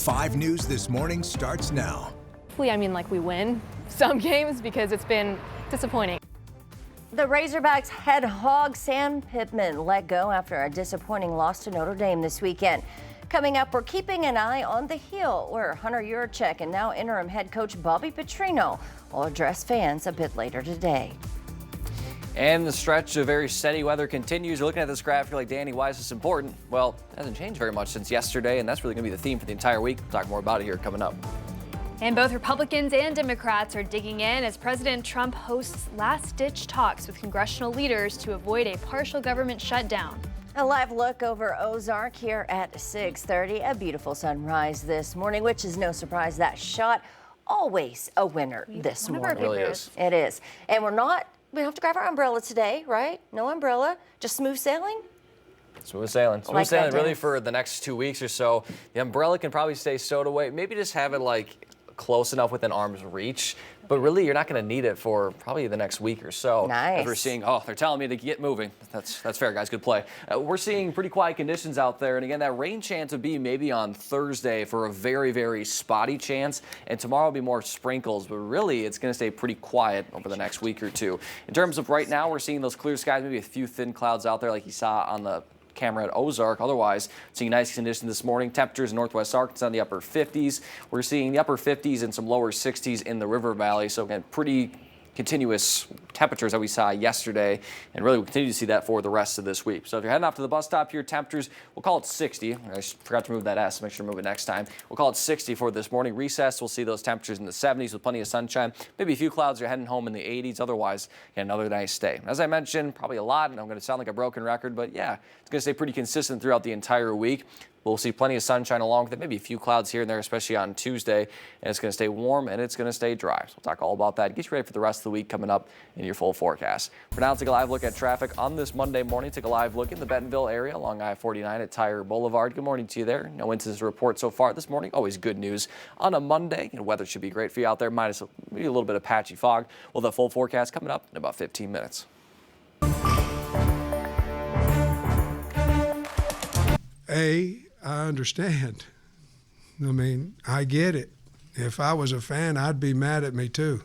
5 News This Morning starts now. Hopefully, like we win some games because it's been disappointing. The Razorbacks head hog Same Pittman let go after a disappointing loss to Notre Dame this weekend. Coming up, we're keeping an eye on the Hill, where Hunter Yurachek and now interim head coach Bobby Petrino will address fans a bit later today. And the stretch of very steady weather continues. You're looking at this graph, you're like, Danny, why is this important? Well, it hasn't changed very much since yesterday, and that's really going to be the theme for the entire week. We'll talk more about it here coming up. And both Republicans and Democrats are digging in as President Trump hosts last-ditch talks with congressional leaders to avoid a partial government shutdown. A live look over Ozark here at 6:30. A beautiful sunrise this morning, which is no surprise. That shot, always a winner this morning. It really is. It is. And we don't have to grab our umbrella today, right? No umbrella, just smooth sailing. Smooth sailing. Smooth Like sailing that, really Dan. for the next 2 weeks or so. The umbrella can probably stay stowed away. Maybe just have it like close enough within arm's reach. But really, you're not going to need it for probably the next week or so. Nice. As we're seeing, they're telling me to get moving. That's fair, guys. Good play. We're seeing pretty quiet conditions out there. And again, that rain chance would be maybe on Thursday for a very, very spotty chance. And tomorrow will be more sprinkles. But really, it's going to stay pretty quiet over the next week or two. In terms of right now, we're seeing those clear skies, maybe a few thin clouds out there like you saw on the camera at Ozark. Otherwise, seeing nice conditions this morning. Temperatures in northwest Arkansas in the upper 50s. We're seeing the upper 50s and some lower 60s in the River Valley. So again, pretty continuous temperatures that we saw yesterday, and really we'll continue to see that for the rest of this week. So if you're heading off to the bus stop here, temperatures, we'll call it 60. I forgot to move that S, so make sure to move it next time. We'll call it 60 for this morning. Recess, we'll see those temperatures in the 70s with plenty of sunshine. Maybe a few clouds. You're heading home in the 80s. Otherwise, another nice day. As I mentioned, probably a lot, and I'm going to sound like a broken record, but yeah, it's going to stay pretty consistent throughout the entire week. We'll see plenty of sunshine along with it, maybe a few clouds here and there, especially on Tuesday. And it's going to stay warm and it's going to stay dry. So we'll talk all about that. Get you ready for the rest of the week coming up in your full forecast. For now, take a live look at traffic on this Monday morning. Take a live look in the Bentonville area along I-49 at Tire Boulevard. Good morning to you there. No incidents to report so far this morning. Always good news on a Monday. Weather should be great for you out there, minus maybe a little bit of patchy fog. We'll have the full forecast coming up in about 15 minutes. I understand. I get it. If I was a fan, I'd be mad at me too.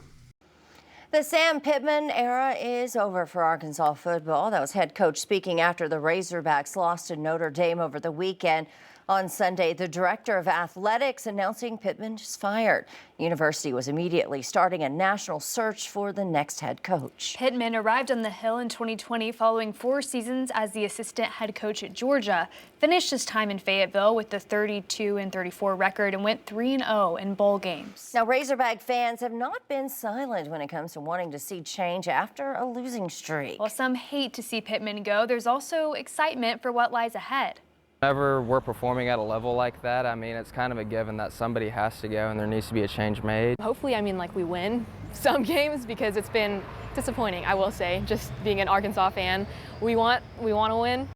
The Same Pittman era is over for Arkansas football. That was head coach speaking after the Razorbacks lost to Notre Dame over the weekend. On Sunday, the director of athletics announcing Pittman is fired. The university was immediately starting a national search for the next head coach. Pittman arrived on the Hill in 2020 following 4 seasons as the assistant head coach at Georgia. Finished his time in Fayetteville with the 32-34 record and went 3-0 in bowl games. Now, Razorback fans have not been silent when it comes to wanting to see change after a losing streak. While some hate to see Pittman go, there's also excitement for what lies ahead. Whenever we're performing at a level like that, it's kind of a given that somebody has to go and there needs to be a change made. Hopefully, like we win some games because it's been disappointing, I will say, just being an Arkansas fan. We want to win.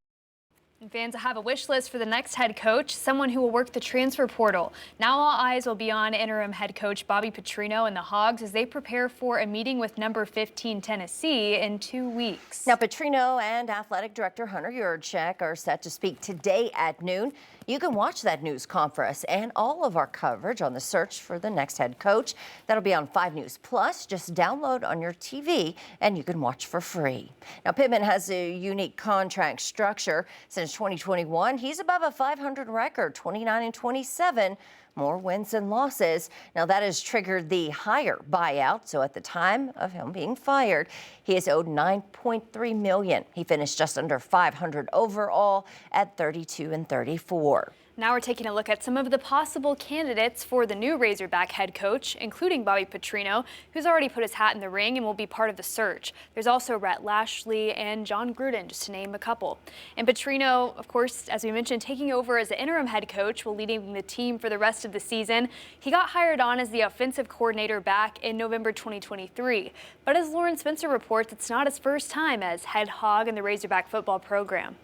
And fans have a wish list for the next head coach, someone who will work the transfer portal. Now all eyes will be on interim head coach Bobby Petrino and the Hogs as they prepare for a meeting with number 15 Tennessee in 2 weeks. Now, Petrino and athletic director Hunter Yurachek are set to speak today at noon. You can watch that news conference and all of our coverage on the search for the next head coach. That'll be on 5 News Plus. Just download on your TV and you can watch for free. Now, Pittman has a unique contract structure. Since 2021, he's above a 500 record, 29-27. More wins than losses. Now that has triggered the higher buyout. So at the time of him being fired, he is owed $9.3 million. He finished just under 500 overall at 32-34. Now we're taking a look at some of the possible candidates for the new Razorback head coach, including Bobby Petrino, who's already put his hat in the ring and will be part of the search. There's also Rhett Lashley and John Gruden, just to name a couple. And Petrino, of course, as we mentioned, taking over as the interim head coach while leading the team for the rest of the season. He got hired on as the offensive coordinator back in November 2023. But as Lauren Spencer reports, it's not his first time as head hog in the Razorback football program.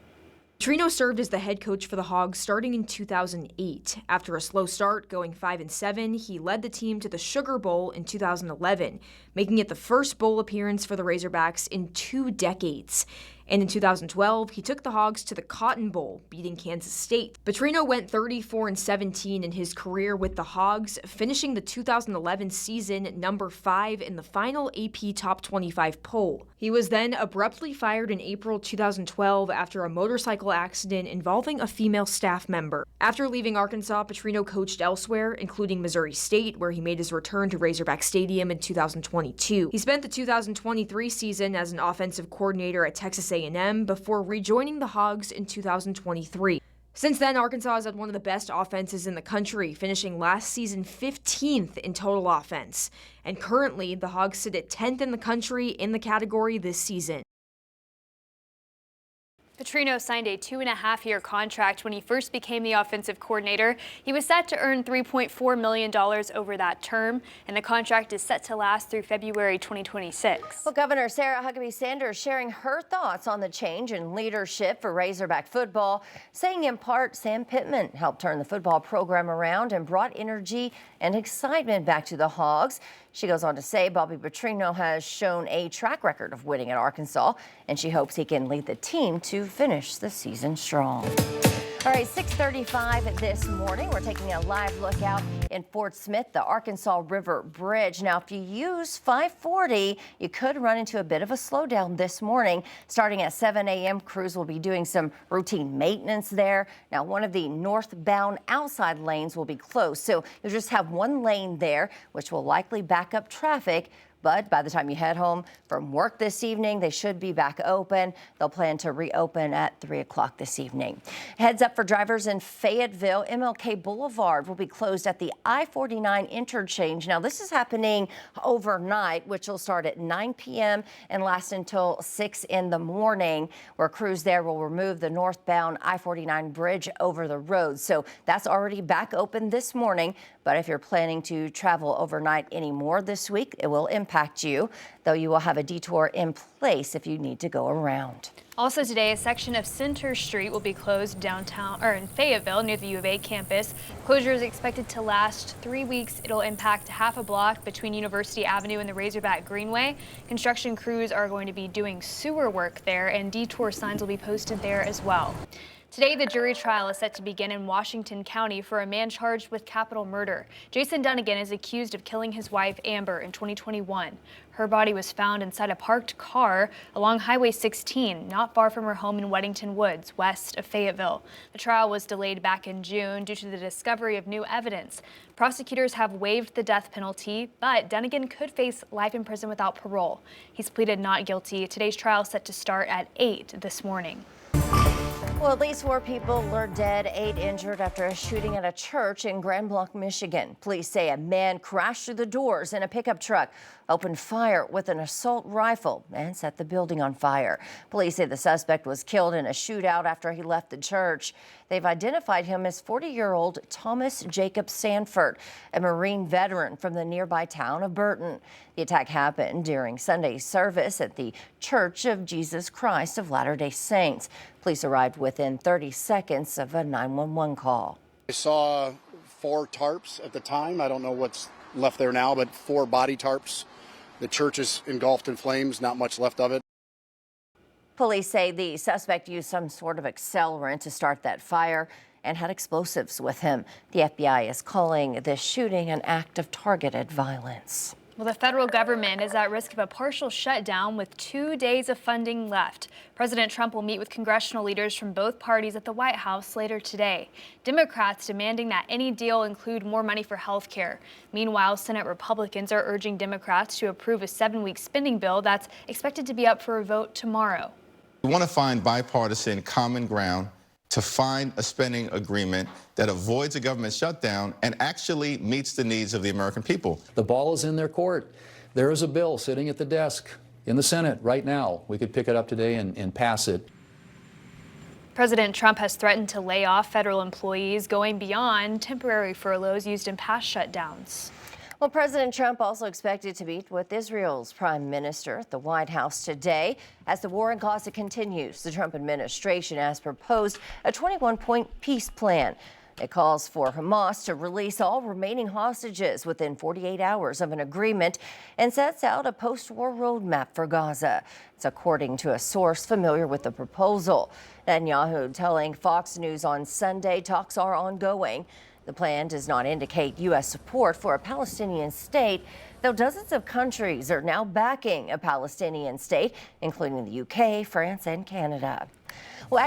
Petrino served as the head coach for the Hogs starting in 2008. After a slow start, going 5-7, he led the team to the Sugar Bowl in 2011, making it the first bowl appearance for the Razorbacks in 2 decades. And in 2012, he took the Hogs to the Cotton Bowl, beating Kansas State. Petrino went 34-17 in his career with the Hogs, finishing the 2011 season number 5 in the final AP Top 25 poll. He was then abruptly fired in April 2012 after a motorcycle accident involving a female staff member. After leaving Arkansas, Petrino coached elsewhere, including Missouri State, where he made his return to Razorback Stadium in 2022. He spent the 2023 season as an offensive coordinator at Texas A&M before rejoining the Hogs in 2023. Since then, Arkansas has had one of the best offenses in the country, finishing last season 15th in total offense. And currently, the Hogs sit at 10th in the country in the category this season. Petrino signed a 2.5-year contract when he first became the offensive coordinator. He was set to earn $3.4 million over that term, and the contract is set to last through February 2026. Well, Governor Sarah Huckabee Sanders sharing her thoughts on the change in leadership for Razorback football, saying in part Sam Pittman helped turn the football program around and brought energy and excitement back to the Hogs. She goes on to say Bobby Petrino has shown a track record of winning at Arkansas, and she hopes he can lead the team to finish the season strong. All right, 6:35 this morning, we're taking a live look out in Fort Smith, the Arkansas River Bridge. Now, if you use 540, you could run into a bit of a slowdown this morning. Starting at 7 a.m., crews will be doing some routine maintenance there. Now, one of the northbound outside lanes will be closed, so you'll just have one lane there, which will likely back up traffic. But by the time you head home from work this evening, they should be back open. They'll plan to reopen at 3 o'clock this evening. Heads up for drivers in Fayetteville. MLK Boulevard will be closed at the I-49 interchange. Now, this is happening overnight, which will start at 9 p.m. and last until 6 in the morning, where crews there will remove the northbound I-49 bridge over the road. So that's already back open this morning. But if you're planning to travel overnight anymore this week, it will impact you, though you will have a detour in place if you need to go around. Also today, a section of Center Street will be closed downtown or in Fayetteville near the U of A campus. Closure is expected to last 3 weeks. It'll impact half a block between University Avenue and the Razorback Greenway. Construction crews are going to be doing sewer work there, and detour signs will be posted there as well. Today, the jury trial is set to begin in Washington County for a man charged with capital murder. Jason Dunnigan is accused of killing his wife, Amber, in 2021. Her body was found inside a parked car along Highway 16, not far from her home in Weddington Woods, west of Fayetteville. The trial was delayed back in June due to the discovery of new evidence. Prosecutors have waived the death penalty, but Dunnigan could face life in prison without parole. He's pleaded not guilty. Today's trial is set to start at 8 this morning. Well, at least 4 people are dead, 8 injured after a shooting at a church in Grand Blanc, Michigan. Police say a man crashed through the doors in a pickup truck, opened fire with an assault rifle, and set the building on fire. Police say the suspect was killed in a shootout after he left the church. They've identified him as 40-year-old Thomas Jacob Sanford, a Marine veteran from the nearby town of Burton. The attack happened during Sunday's service at the Church of Jesus Christ of Latter-day Saints. Police arrived within 30 seconds of a 911 call. I saw 4 tarps at the time. I don't know what's left there now, but 4 body tarps. The church is engulfed in flames, not much left of it. Police say the suspect used some sort of accelerant to start that fire and had explosives with him. The FBI is calling this shooting an act of targeted violence. Well, the federal government is at risk of a partial shutdown with 2 days of funding left. President Trump will meet with congressional leaders from both parties at the White House later today. Democrats demanding that any deal include more money for health care. Meanwhile, Senate Republicans are urging Democrats to approve a 7-week spending bill that's expected to be up for a vote tomorrow. We want to find bipartisan common ground to find a spending agreement that avoids a government shutdown and actually meets the needs of the American people. The ball is in their court. There is a bill sitting at the desk in the Senate right now. We could pick it up today and pass it. President Trump has threatened to lay off federal employees, going beyond temporary furloughs used in past shutdowns. Well, President Trump also expected to meet with Israel's prime minister at the White House today. As the war in Gaza continues, the Trump administration has proposed a 21-point peace plan. It calls for Hamas to release all remaining hostages within 48 hours of an agreement and sets out a post-war roadmap for Gaza. It's according to a source familiar with the proposal. Netanyahu telling Fox News on Sunday talks are ongoing. The plan does not indicate U.S. support for a Palestinian state, though dozens of countries are now backing a Palestinian state, including the UK, France, and Canada. Well,